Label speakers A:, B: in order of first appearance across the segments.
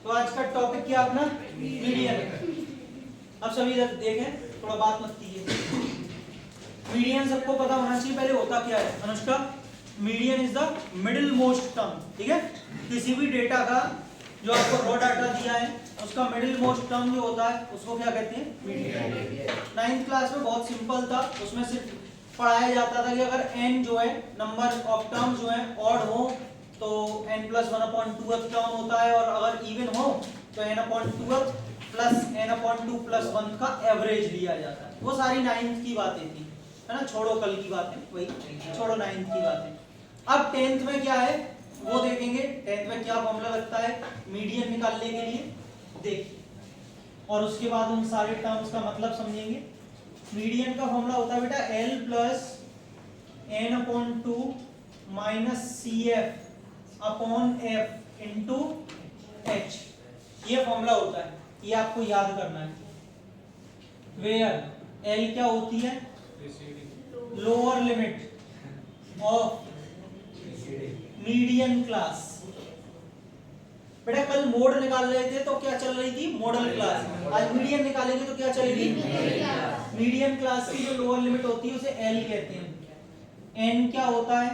A: तो आज का टॉपिक क्या अपना मीडियन। अब सभी इधर देखें, थोड़ा बात मत कीजिए। मीडियन सबको पता होना चाहिए पहले होता क्या है। Anushka, median is the middle most term, ठीक है। किसी भी डेटा का जो आपको रॉ डाटा दिया है उसका मिडिल मोस्ट टर्म जो होता है उसको क्या कहते हैं, मीडियन। 9th क्लास में बहुत सिंपल था, उसमें सिर्फ पढ़ाया जाता था कि अगर n जो है नंबर ऑफ टर्म जो है ऑड हो तो n+1/2 टर्म होता है, और अगर इवन हो तो n/2 प्लस n/2 + 1 का एवरेज लिया जाता है। वो सारी 9th की बातें थी, है ना। छोड़ो कल की बातें, वही छोड़ो 9th की बातें। अब 10th में क्या है वो देखेंगे। 10th में क्या फॉर्मूला लगता है मीडियन निकालने के लिए, देखिए, और उसके बाद उन सारे टर्म्स का मतलब समझेंगे। मीडियन का फॉर्मूला होता है बेटा L + n/2 - CF/F into H, ये फॉर्मूला होता है, ये आपको याद करना है। वेयर L क्या होती है, lower limit of median class. बेटा कल मोड निकाल रहे थे तो क्या चल रही थी, मॉडल क्लास। आज मीडियन निकालेंगे तो क्या चलेगी, मीडियन क्लास की जो लोअर लिमिट होती है उसे L कहते हैं। N क्या होता है,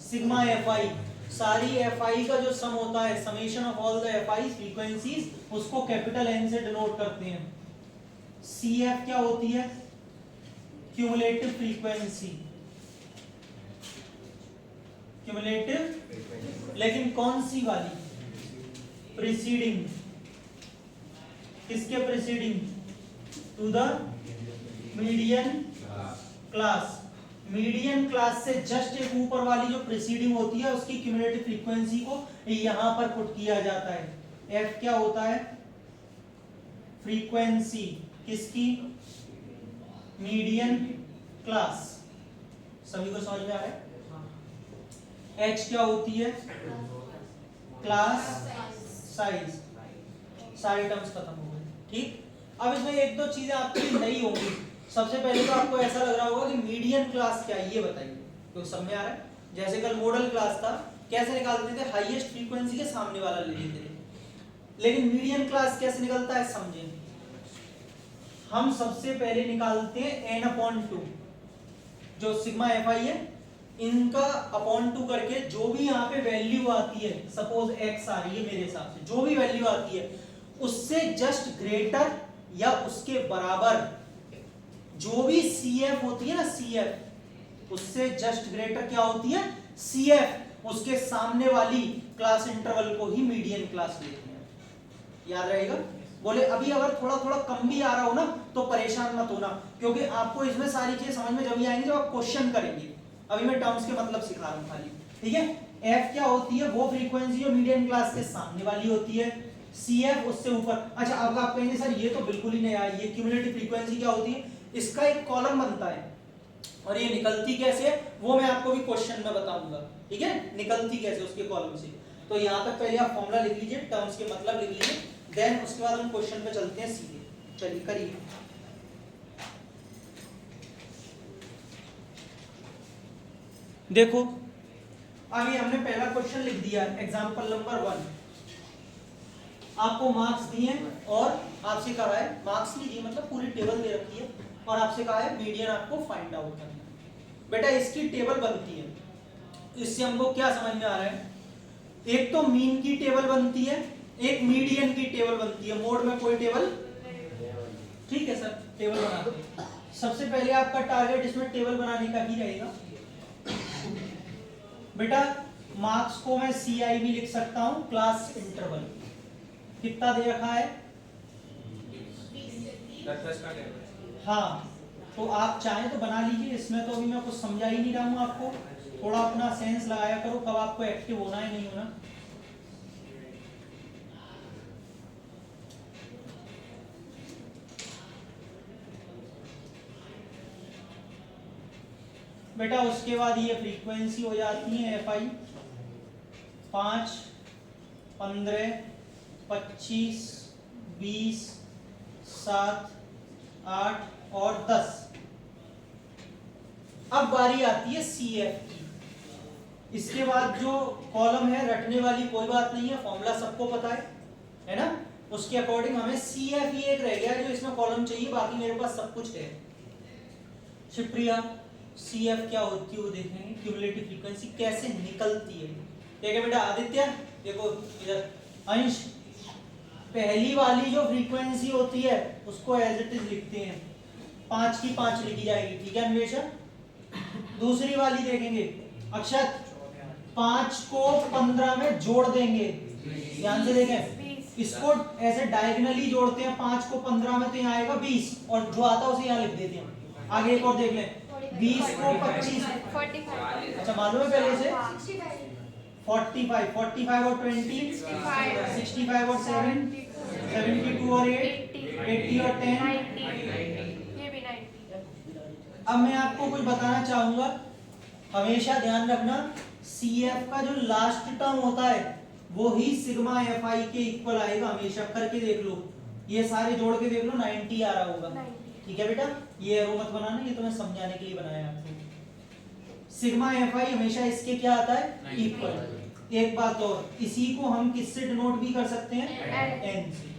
A: सिग्मा Fi, सारी Fi का जो सम होता है, summation of all the Fi frequencies, उसको कैपिटल N से डिनोट करते हैं। CF क्या होती है, क्यूमुलेटिव फ्रीक्वेंसी, क्यूमुलेटिव, लेकिन कौन सी वाली, प्रीसीडिंग, किसके preceding, to the median class. Median class से जस्ट एक ऊपर वाली जो प्रीसीडिंग होती है उसकी क्यूमुलेटिव फ्रीक्वेंसी को यहां पर पुट किया जाता है। F क्या होता है, फ्रीक्वेंसी किसकी, मीडियन क्लास। सभी को समझ में आ रहा है। H क्या होती है, क्लास साइज। सारे टर्म्स खत्म हो गए, ठीक। अब इसमें एक दो चीजें आपकी नई होंगी। सबसे पहले तो आपको ऐसा लग रहा होगा कि मीडियन क्लास क्या है, ये बताइए, क्योंकि सब में आ रहा है। जैसे कल मॉडल क्लास था, कैसे निकालते थे, हाईएस्ट फ्रीक्वेंसी के सामने वाला ले लेते थे। लेकिन मीडियन क्लास कैसे निकलता है समझें। हम सबसे पहले निकालते हैं n/2, जो सिग्मा Fi है, इनका /2 करके जो भी यहाँ पे वैल्यू आती है, सपोज x आ रही है मेरे हिसाब से, जो भी वैल्यू आती है उससे जस्ट ग्रेटर या उसके बराबर जो भी CF होती है ना, CF उससे जस्ट ग्रेटर क्या होती है, CF, उसके सामने वाली क्लास इंटरवल को ही मीडियन क्लास लेते हैं। याद रहेगा। बोले अभी अगर थोड़ा थोड़ा कम भी आ रहा हो ना तो परेशान मत होना, क्योंकि आपको इसमें सारी चीजें समझ में जब ही आएंगी जब आप क्वेश्चन करेंगे। अभी मैं टर्म्स के मतलब सिखा रहा हूं खाली, ठीक है। F क्या होती है, वो फ्रीक्वेंसी जो मीडियन क्लास के सामने वाली होती है। CF उससे ऊपर। अच्छा अब आप कहेंगे सर ये तो बिल्कुल ही नया है, ये क्यूमुलेटिव फ्रीक्वेंसी क्या होती है, इसका एक कॉलम बनता है और ये निकलती कैसे है वो मैं आपको भी क्वेश्चन में बताऊंगा, ठीक है, निकलती कैसे उसके कॉलम से। तो यहां तक पहले आप फॉर्मूला लिख लीजिए, टर्म्स के मतलब लिख लीजिए, देन उसके बाद हम क्वेश्चन पे चलते हैं सीधे। चलिए करिए। देखो अभी हमने पहला क्वेश्चन लिख दिया, एग्जांपल नंबर 1। आपको मार्क्स दिए और आपसे कहा है, मार्क्स लीजिए मतलब पूरी टेबल दे रखी है और आपसे कहा है मीडियन आपको फाइंड आउट करना है। बेटा इसकी टेबल बनती है, इससे हमको क्या समझ में आ रहा है, एक तो मीन की टेबल बनती है, एक मीडियन की टेबल बनती है। मोड में कोई टेबल, ठीक है सर, टेबल बनाते हैं। सबसे पहले आपका टारगेट इसमें टेबल बनाने का ही रहेगा। बेटा मार्क्स को मैं CI भी लिख सकता हूं, क्लास इंटरवल कितना दे रखा है, हाँ, तो आप चाहें तो बना लीजिए। इसमें तो अभी मैं कुछ समझा ही नहीं रहा हूं आपको, थोड़ा अपना सेंस लगाया करो कब आपको एक्टिव होना है नहीं होना। बेटा उसके बाद ये फ्रीक्वेंसी हो जाती है Fi 5, 15, 25, 20, 7, 8 और 10। अब बारी आती है CF की। इसके बाद जो कॉलम है रटने वाली कोई बात नहीं है, फॉर्मूला सबको पता है। है ना, उसके अकॉर्डिंग हमें CF ही एक रह गया जो इसमें कॉलम चाहिए, बाकी मेरे पास सब कुछ है। शिवप्रिया, CF क्या होती है वो देखेंगे, क्यूमुलेटिव फ्रीक्वेंसी कैसे निकलती है। ठीक है बेटा। आदित्य देखो इधर, अंश पहली वाली जो फ्रीक्वेंसी होती है उसको एज इट इज लिखते हैं, 5 की 5 लिखी जाएगी, ठीक है अन्वेषा। दूसरी वाली देखेंगे अक्षत, 5 को 15 में जोड़ देंगे, ध्यान से देखें, इसको ऐसे डायगोनली जोड़ते हैं 5 को 15 में तो यहाँ आएगा 20, और जो आता है उसे यहाँ लिख देते हैं। आगे एक और देख लें, 20 को 25, अच्छा मालूम है पहले से, 45 और 20 65 और 7 72 और 8 80 और 10। अब मैं आपको कुछ बताना चाहूंगा, हमेशा ध्यान रखना CF का जो लास्ट टर्म होता है वो ही सिग्मा FI के इक्वल आएगा, हमेशा करके देख लो, ये सारे जोड़ के देख लो 90 आ रहा होगा। ठीक है बेटा, ये एरो मत बनाना, ये तो मैं समझाने के लिए बनाया आपको। सिग्मा FI हमेशा इसके क्या आता है, इक्वल। एक बात और, इसी को हम किससे डिनोट भी कर सकते हैं, n से।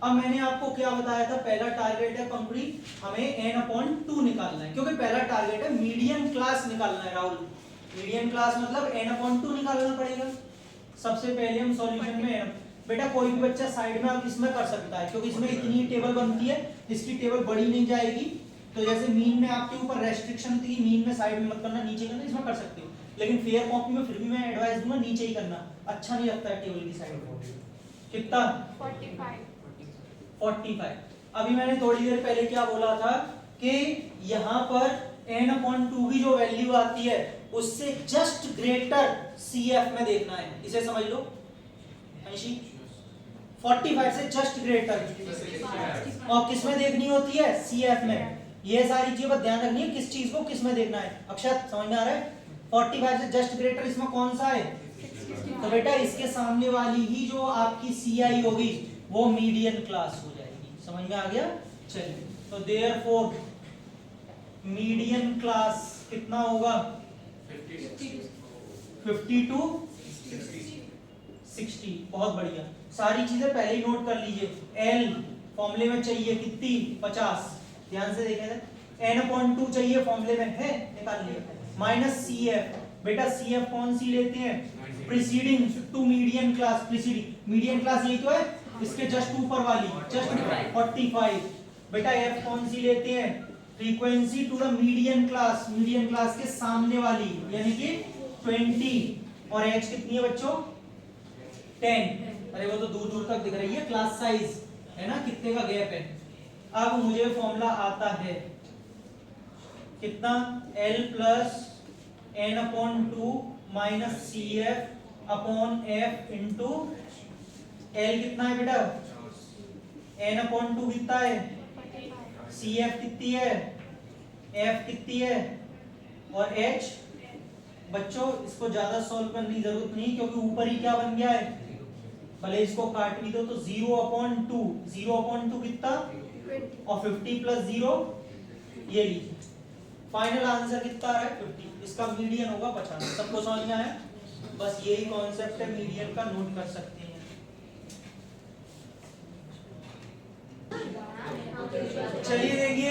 A: अब मैंने आपको क्या बताया था, पहला टारगेट है पंखुड़ी, हमें n/2 निकालना है, क्योंकि पहला टारगेट है मीडियन क्लास निकालना है राहुल। मीडियन क्लास मतलब n/2 निकालना पड़ेगा। सबसे पहले हम सॉल्यूशन में बेटा कोई भी बच्चा साइड में आप इसमें कर सकता है, क्योंकि इसमें इतनी टेबल बनती है, इसकी टेबल बड़ी नहीं जाएगी। तो जैसे मीन में आपके ऊपर रेस्ट्रिक्शन थी, मीन में साइड में मत करना, नीचे करना, इसमें कर सकते हो, लेकिन फेयर कॉपी में फिर भी मैं एडवाइस दूंगा नीचे ही करना, अच्छा नहीं लगता है टेबल की साइड में। कितना 45। अभी मैंने थोड़ी देर पहले क्या बोला था कि यहाँ पर n/2 की जो वैल्यू आती है उससे जस्ट ग्रेटर CF में देखना है, इसे समझ लो अंशी, 45 से जस्ट ग्रेटर, और किस में देखनी होती है, CF में। ये सारी चीजें बस ध्यान रखनी है, किस चीज को किस में देखना है। अक्षत समझ में आ रहा है, 45 से जस्ट ग्रेटर इसमें कौन सा है, तो बेटा इसके सामने वाली ही जो आपकी CI होगी वो मीडियन क्लास हो जाएगी, समझ में आ गया। चलिए, तो देयरफॉर मीडियन क्लास कितना होगा, 50 to 60। बहुत बढ़िया, सारी चीजें पहले ही नोट कर लीजिए। L फॉर्मूले में चाहिए कितनी, 50, ध्यान से देखें। n/2 चाहिए फॉर्मूले में है, निकाल लिया, माइनस CF। बेटा CF कौन सी लेते हैं, preceding to median class, preceding median class यही तो है, इसके जस्ट ऊपर वाली, जस्ट 45। बेटा F कौन सी लेते हैं, frequency to the median class के सामने वाली, यानी कि 20, और H कितनी है बच्चों, 10। अरे वो तो दूर दूर तक दिख रही है, क्लास साइज है ना, कितने का गैप है। अब मुझे फॉर्मूला आता है कितना, L plus n/2 minus CF upon F into L कितना है बेटा, n/2 कितना है, CF कितनी है, F कितनी है, और H। बच्चों इसको ज्यादा सॉल्व करने की जरूरत नहीं, क्योंकि ऊपर ही क्या बन गया है, भले इसको काट भी दो तो 0/2, 0/2 कितना, और 50 प्लस 0, ये लीजिए फाइनल आंसर कितना आ रहा है, 50। इसका मीडियन होगा 50। सबको समझ में आया, बस यही कॉन्सेप्ट है मीडियन का, नोट कर सकते हैं। चलिए देखिए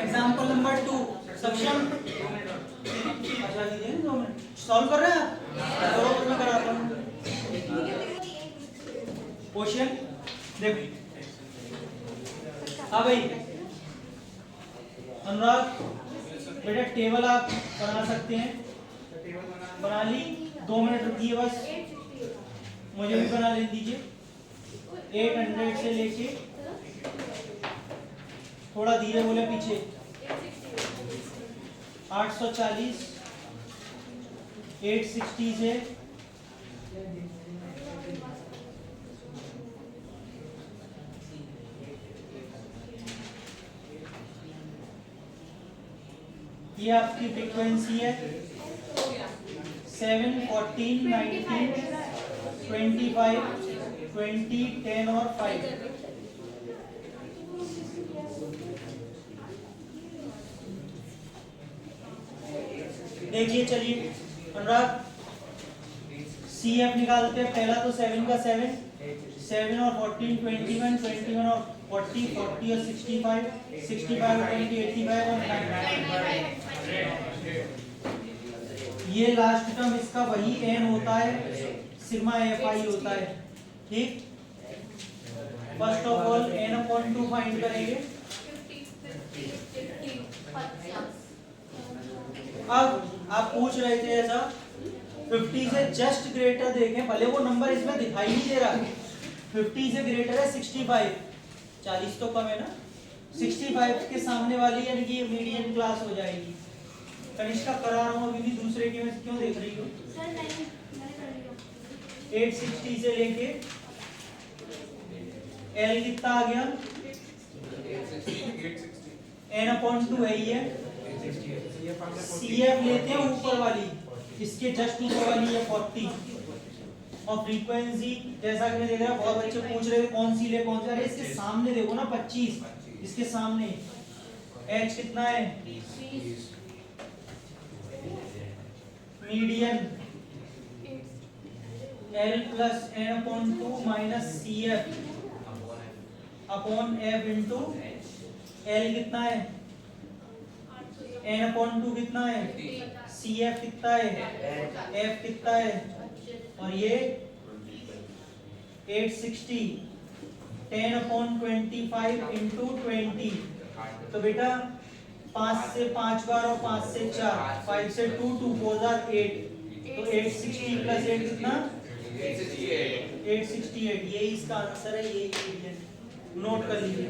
A: एग्जांपल नंबर 2, सक्षम, अच्छा लीजिए 2 मिनट, सॉल्व कर रहे हैं आप, मैं कराता हूँ क्वेश्चन। देखो हाँ भाई अनुराग, बेटा टेबल आप बना सकते हैं, बना ली, 2 मिनट रुकिए बस, मुझे भी बना ले दीजिए। 800 से लेके, थोड़ा धीरे बोले पीछे, 840, 860 से ये आपकी फ्रीक्वेंसी है 7, 14, 19, 25, 20, 10 और 5। देखिए चलिए अनुराग, CF निकालते हैं, पहला तो 7 का 7, 7 और 14 21, 21 और 40, 40 और 65, 65 और 20 85 और 90। ये लास्ट टर्म इसका वही n होता है, सिग्मा fi होता है, ठीक। First of all n/2 find करेंगे। अब आप पूछ रहे थे ऐसा 50 से जस्ट ग्रेटर देखें, भले वो नंबर इसमें दिखाई नहीं दे रहा है, 50 से ग्रेटर है 65, 40 तो कम है ना, 65 के सामने वाली यानी कि मीडियम क्लास हो जाएगी। कनिष्का करा रहा हूँ, अभी भी दूसरे के में क्यों देख रही हो? 860 से लेके L कितना आ गया, n/2 है ये। CF लेते हैं ऊपर वाली, इसके जस्ट ऊपर वाली है 40, और फ्रीक्वेंसी जैसा कि मैं देख रहा बहुत बच्चे पूछ रहे थे कौन सी ले कौन सा, अरे इसके सामने देखो ना 25, इसके सामने H कितना है, median L plus n/2 minus CF upon F into L कितना है, n/2 कितना है, CF कितना है, F कितना है, और ये 860 10/25 इंटू 20। तो बेटा 5 से 5 बार और 5 से 4, 5 से 2, 2 4 8, तो 860 प्लस 8 कितना, 868। यही इसका आंसर है, यही नोट कर लीजिए।